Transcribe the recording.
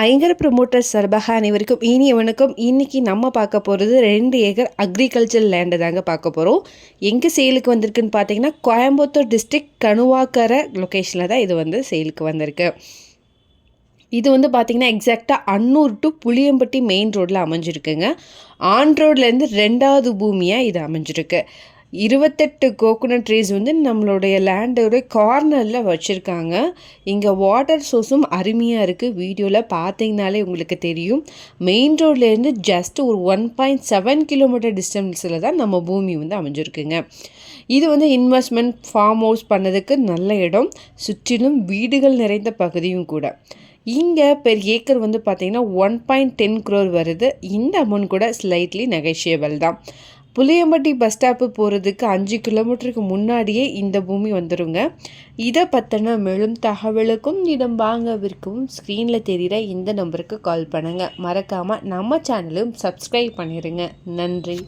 ஐங்கர promoters சார்பாக அனைவருக்கும் இனிய வணக்கம். இன்றைக்கி நம்ம பார்க்க போகிறது 2 ஏக்கர் அக்ரிகல்ச்சர் லேண்டு தாங்க பார்க்க போகிறோம். எங்கே சேலுக்கு வந்திருக்குன்னு பார்த்தீங்கன்னா கோயம்புத்தூர் டிஸ்ட்ரிக்ட் கணுவாக்கரை லொக்கேஷனில் தான் இது வந்து சேலுக்கு வந்திருக்கு. இது வந்து பார்த்திங்கன்னா எக்ஸாக்டாக அன்னூர் டு புளியம்பட்டி மெயின் ரோட்டில் அமைஞ்சிருக்குங்க. ஆன் ரோட்லேருந்து 2வது பூமியாக இது அமைஞ்சிருக்கு. 28 கோகோனட் ட்ரீஸ் வந்து நம்மளுடைய லேண்டோட கார்னரில் வச்சுருக்காங்க. இங்கே வாட்டர் சோர்ஸும் அருமையாக இருக்குது. வீடியோவில் பார்த்தீங்கனாலே உங்களுக்கு தெரியும். மெயின் ரோட்லேருந்து ஜஸ்ட் ஒரு 1.7 கிலோமீட்டர் டிஸ்டன்ஸில் தான் நம்ம பூமி வந்து அமைஞ்சிருக்குங்க. இது வந்து இன்வெஸ்ட்மெண்ட் ஃபார்ம் ஹவுஸ் பண்ணதுக்கு நல்ல இடம், சுற்றிலும் வீடுகள் நிறைந்த பகுதியும் கூட. இங்கே பெர் ஏக்கர் வந்து பார்த்திங்கன்னா 1.10 crore வருது. இந்த அமௌண்ட் கூட ஸ்லைட்லி நெகோஷியபிள் தான். புளியம்பட்டி பஸ் ஸ்டாப்பு போகிறதுக்கு 5 கிலோமீட்டருக்கு முன்னாடியே இந்த பூமி வந்துடுங்க. இதை பற்றின மேலும் தகவலுக்கும் இடம் வாங்க விற்கவும் ஸ்க்ரீனில் தெரிகிற இந்த நம்பருக்கு கால் பண்ணுங்கள். மறக்காமல் நம்ம சேனலும் சப்ஸ்கிரைப் பண்ணிடுங்க. நன்றி.